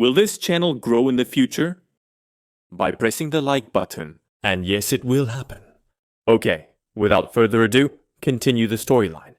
Will this channel grow in the future? By pressing the like button. And yes, it will happen. Okay, without further ado, continue the storyline.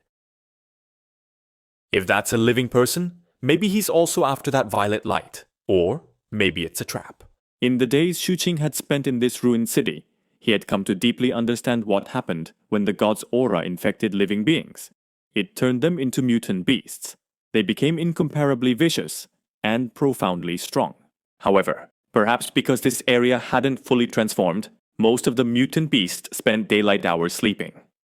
If that's a living person, maybe he's also after that violet light. Or maybe it's a trap. In the days Xu Qing had spent in this ruined city, he had come to deeply understand what happened when the god's aura infected living beings. It turned them into mutant beasts. They became incomparably vicious and profoundly strong. However, perhaps because this area hadn't fully transformed, most of the mutant beasts spent daylight hours sleeping.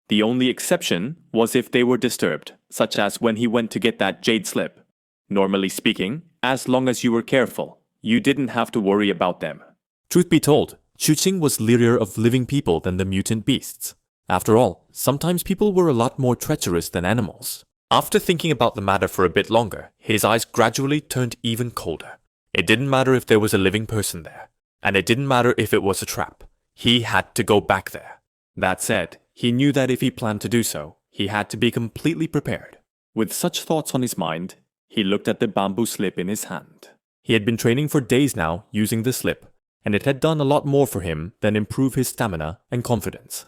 The only exception was if they were disturbed, such as when he went to get that jade slip. Normally speaking, as long as you were careful, you didn't have to worry about them. Truth be told, Xu Qing was leerer of living people than the mutant beasts. After all, sometimes people were a lot more treacherous than animals. After thinking about the matter for a bit longer, his eyes gradually turned even colder. It didn't matter if there was a living person there, and it didn't matter if it was a trap. He had to go back there. That said, he knew that if he planned to do so, he had to be completely prepared. With such thoughts on his mind, he looked at the bamboo slip in his hand. He had been training for days now using the slip, and it had done a lot more for him than improve his stamina and confidence.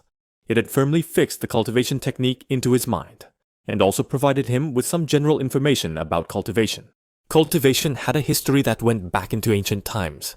It had firmly fixed the cultivation technique into his mind, and also provided him with some general information about cultivation. Cultivation had a history that went back into ancient times,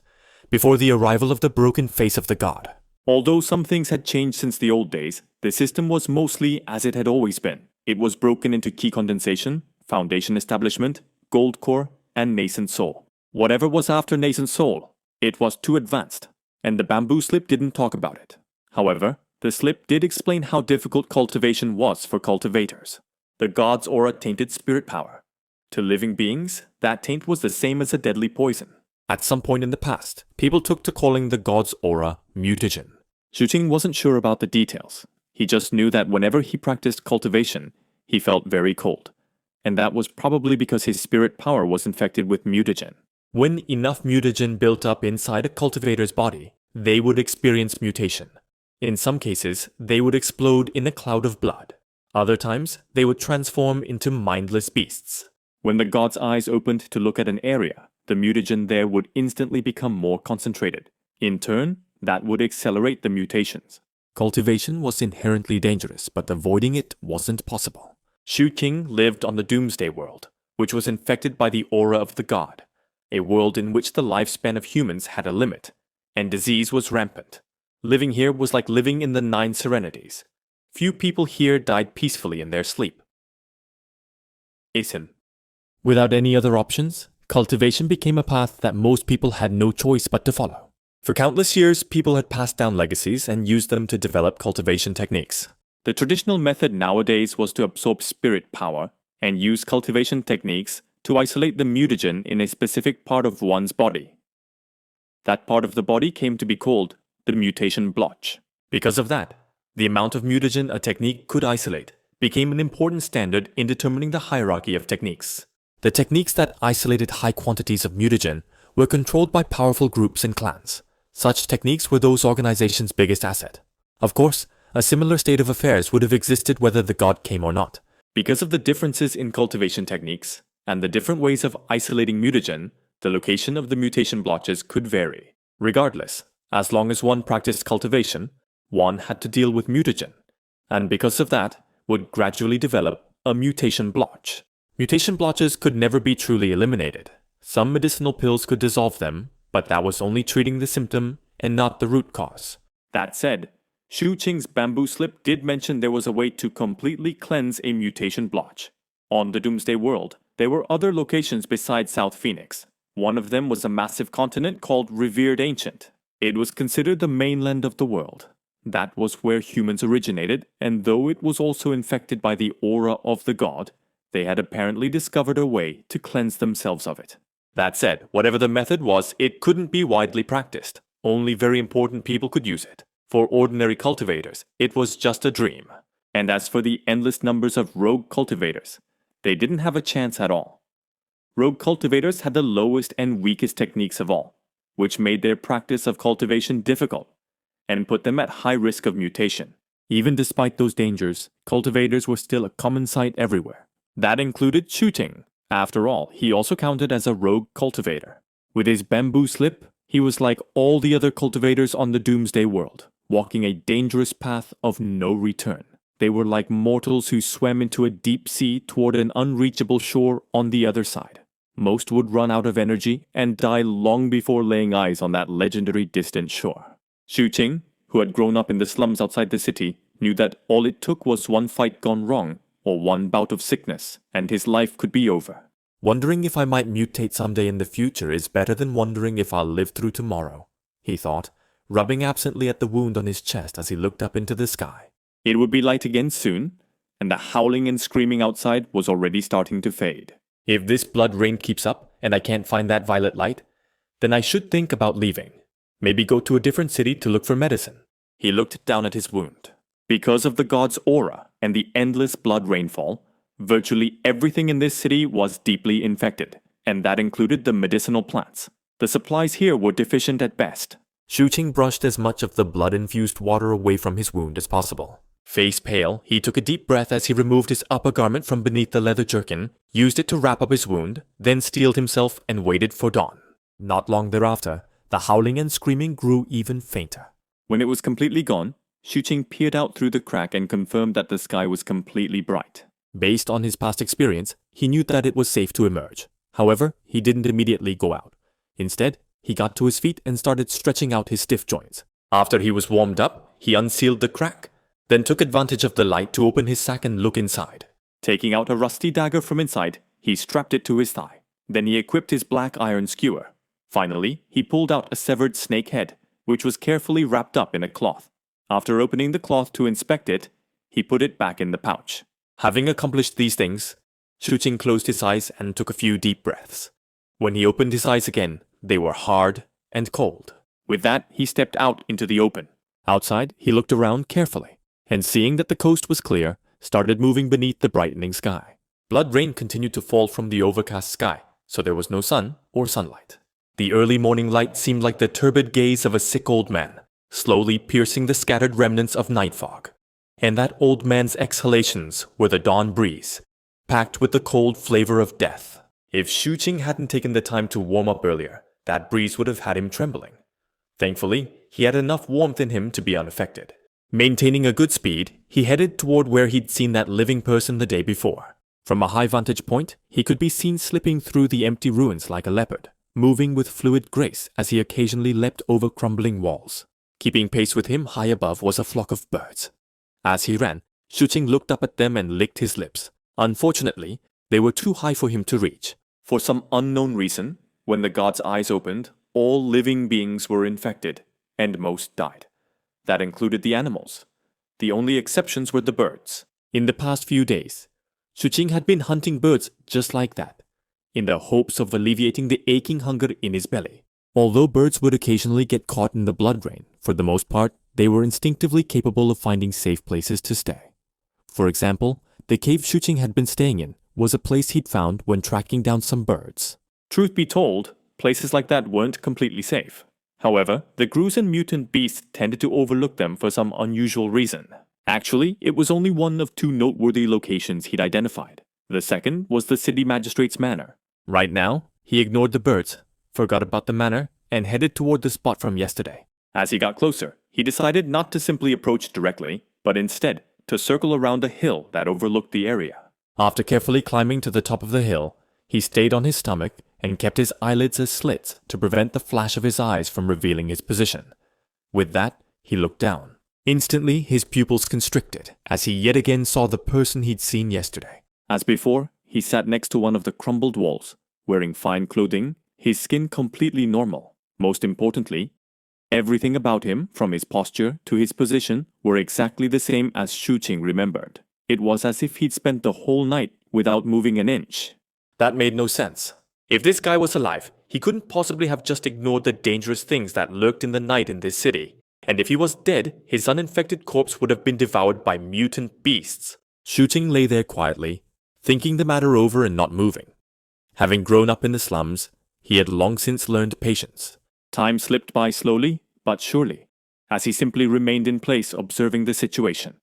before the arrival of the broken face of the god. Although some things had changed since the old days, the system was mostly as it had always been. It was broken into key condensation, foundation establishment, gold core, and nascent soul. Whatever was after nascent soul, it was too advanced, and the bamboo slip didn't talk about it. However, the slip did explain how difficult cultivation was for cultivators. The god's aura tainted spirit power. To living beings, that taint was the same as a deadly poison. At some point in the past, people took to calling the god's aura mutation. Xu Qing wasn't sure about the details. He just knew that whenever he practiced cultivation, he felt very cold. And that was probably because his spirit power was infected with mutagen. When enough mutagen built up inside a cultivator's body, they would experience mutation. In some cases, they would explode in a cloud of blood. Other times, they would transform into mindless beasts. When the god's eyes opened to look at an area, the mutagen there would instantly become more concentrated. In turn, that would accelerate the mutations. Cultivation was inherently dangerous, but avoiding it wasn't possible. Xu Qing lived on the Doomsday World, which was infected by the aura of the god, a world in which the lifespan of humans had a limit, and disease was rampant. Living here was like living in the 9 Serenities. Few people here died peacefully in their sleep. Asen. Without any other options, cultivation became a path that most people had no choice but to follow. For countless years, people had passed down legacies and used them to develop cultivation techniques. The traditional method nowadays was to absorb spirit power and use cultivation techniques to isolate the mutagen in a specific part of one's body. That part of the body came to be called the mutation blotch. Because of that, the amount of mutagen a technique could isolate became an important standard in determining the hierarchy of techniques. The techniques that isolated high quantities of mutagen were controlled by powerful groups and clans. Such techniques were those organizations' biggest asset. Of course, a similar state of affairs would have existed whether the god came or not. Because of the differences in cultivation techniques and the different ways of isolating mutagen, the location of the mutation blotches could vary. Regardless, as long as one practiced cultivation, one had to deal with mutagen, and because of that, would gradually develop a mutation blotch. Mutation blotches could never be truly eliminated. Some medicinal pills could dissolve them, but that was only treating the symptom and not the root cause. That said, Xu Qing's bamboo slip did mention there was a way to completely cleanse a mutation blotch. On the Doomsday World, there were other locations besides South Phoenix. One of them was a massive continent called Revered Ancient. It was considered the mainland of the world. That was where humans originated, and though it was also infected by the aura of the god, they had apparently discovered a way to cleanse themselves of it. That said, whatever the method was, it couldn't be widely practiced. Only very important people could use it. For ordinary cultivators, it was just a dream. And as for the endless numbers of rogue cultivators, they didn't have a chance at all. Rogue cultivators had the lowest and weakest techniques of all, which made their practice of cultivation difficult and put them at high risk of mutation. Even despite those dangers, cultivators were still a common sight everywhere. That included Xu Qing. After all, he also counted as a rogue cultivator. With his bamboo slip, he was like all the other cultivators on the Doomsday World, walking a dangerous path of no return. They were like mortals who swam into a deep sea toward an unreachable shore on the other side. Most would run out of energy and die long before laying eyes on that legendary distant shore. Xu Qing, who had grown up in the slums outside the city, knew that all it took was one fight gone wrong, or one bout of sickness, and his life could be over. Wondering if I might mutate someday in the future is better than wondering if I'll live through tomorrow, he thought, rubbing absently at the wound on his chest as he looked up into the sky. It would be light again soon, and the howling and screaming outside was already starting to fade. If this blood rain keeps up and I can't find that violet light, then I should think about leaving. Maybe go to a different city to look for medicine. He looked down at his wound. Because of the god's aura and the endless blood rainfall, virtually everything in this city was deeply infected, and that included the medicinal plants. The supplies here were deficient at best. Xu Qing brushed as much of the blood-infused water away from his wound as possible. Face pale, he took a deep breath as he removed his upper garment from beneath the leather jerkin, used it to wrap up his wound, then steeled himself and waited for dawn. Not long thereafter, the howling and screaming grew even fainter. When it was completely gone, Xu Qing peered out through the crack and confirmed that the sky was completely bright. Based on his past experience, he knew that it was safe to emerge. However, he didn't immediately go out. Instead, he got to his feet and started stretching out his stiff joints. After he was warmed up, he unsealed the crack, then took advantage of the light to open his sack and look inside. Taking out a rusty dagger from inside, he strapped it to his thigh. Then he equipped his black iron skewer. Finally, he pulled out a severed snake head, which was carefully wrapped up in a cloth. After opening the cloth to inspect it, he put it back in the pouch. Having accomplished these things, Xu Qing closed his eyes and took a few deep breaths. When he opened his eyes again, they were hard and cold. With that, he stepped out into the open. Outside, he looked around carefully, and seeing that the coast was clear, started moving beneath the brightening sky. Blood rain continued to fall from the overcast sky, so there was no sun or sunlight. The early morning light seemed like the turbid gaze of a sick old man, slowly piercing the scattered remnants of night fog. And that old man's exhalations were the dawn breeze, packed with the cold flavor of death. If Xu Qing hadn't taken the time to warm up earlier, that breeze would have had him trembling. Thankfully, he had enough warmth in him to be unaffected. Maintaining a good speed, he headed toward where he'd seen that living person the day before. From a high vantage point, he could be seen slipping through the empty ruins like a leopard, moving with fluid grace as he occasionally leapt over crumbling walls. Keeping pace with him high above was a flock of birds. As he ran, Xu Qing looked up at them and licked his lips. Unfortunately, they were too high for him to reach. For some unknown reason, when the god's eyes opened, all living beings were infected, and most died. That included the animals. The only exceptions were the birds. In the past few days, Xu Qing had been hunting birds just like that, in the hopes of alleviating the aching hunger in his belly. Although birds would occasionally get caught in the blood rain, for the most part, they were instinctively capable of finding safe places to stay. For example, the cave Xu Qing had been staying in was a place he'd found when tracking down some birds. Truth be told, places like that weren't completely safe. However, the gruesome mutant beasts tended to overlook them for some unusual reason. Actually, it was only one of two noteworthy locations he'd identified. The second was the city magistrate's manor. Right now, he ignored the birds, forgot about the manor, and headed toward the spot from yesterday. As he got closer, he decided not to simply approach directly, but instead to circle around a hill that overlooked the area. After carefully climbing to the top of the hill, he stayed on his stomach and kept his eyelids as slits to prevent the flash of his eyes from revealing his position. With that, he looked down. Instantly, his pupils constricted as he yet again saw the person he'd seen yesterday. As before, he sat next to one of the crumbled walls, wearing fine clothing, his skin completely normal. Most importantly, everything about him, from his posture to his position, were exactly the same as Xu Qing remembered. It was as if he'd spent the whole night without moving an inch. That made no sense. If this guy was alive, he couldn't possibly have just ignored the dangerous things that lurked in the night in this city. And if he was dead, his uninfected corpse would have been devoured by mutant beasts. Xu Qing lay there quietly, thinking the matter over and not moving. Having grown up in the slums, he had long since learned patience. Time slipped by slowly, but surely, as he simply remained in place observing the situation.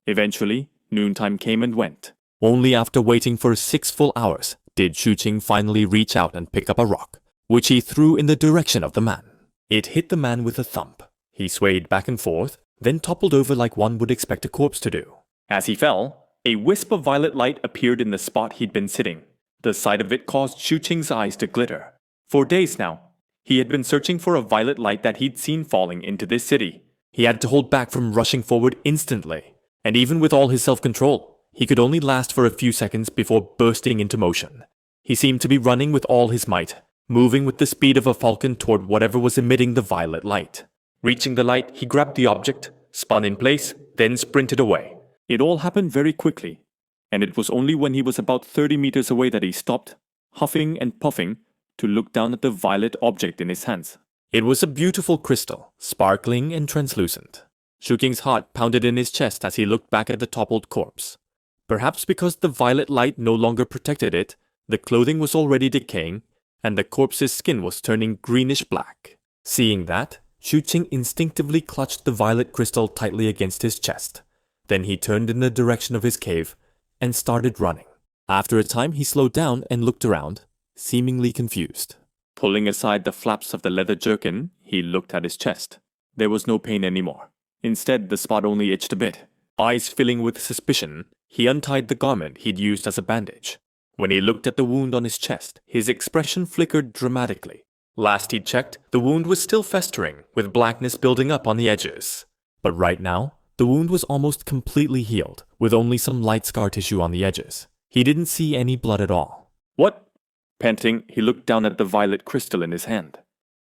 Eventually, noontime came and went. Only after waiting for 6 full hours did Xu Qing finally reach out and pick up a rock. which he threw in the direction of the man. It hit the man with a thump. He swayed back and forth, then toppled over like one would expect a corpse to do. As he fell, a wisp of violet light appeared in the spot he'd been sitting. The sight of it caused Xu Qing's eyes to glitter. For days now, he had been searching for a violet light that he'd seen falling into this city. He had to hold back from rushing forward instantly, and even with all his self-control, he could only last for a few seconds before bursting into motion. He seemed to be running with all his might, moving with the speed of a falcon toward whatever was emitting the violet light. Reaching the light, he grabbed the object, spun in place, then sprinted away. It all happened very quickly, and it was only when he was about 30 meters away that he stopped, huffing and puffing, to look down at the violet object in his hands. It was a beautiful crystal, sparkling and translucent. Xu Qing's heart pounded in his chest as he looked back at the toppled corpse. Perhaps because the violet light no longer protected it, the clothing was already decaying, and the corpse's skin was turning greenish-black. Seeing that, Xu Qing instinctively clutched the violet crystal tightly against his chest. Then he turned in the direction of his cave and started running. After a time, he slowed down and looked around, seemingly confused. Pulling aside the flaps of the leather jerkin, he looked at his chest. There was no pain anymore. Instead, the spot only itched a bit. Eyes filling with suspicion, he untied the garment he'd used as a bandage. When he looked at the wound on his chest, his expression flickered dramatically. Last he'd checked, the wound was still festering, with blackness building up on the edges. But right now, the wound was almost completely healed, with only some light scar tissue on the edges. He didn't see any blood at all. What? Panting, he looked down at the violet crystal in his hand.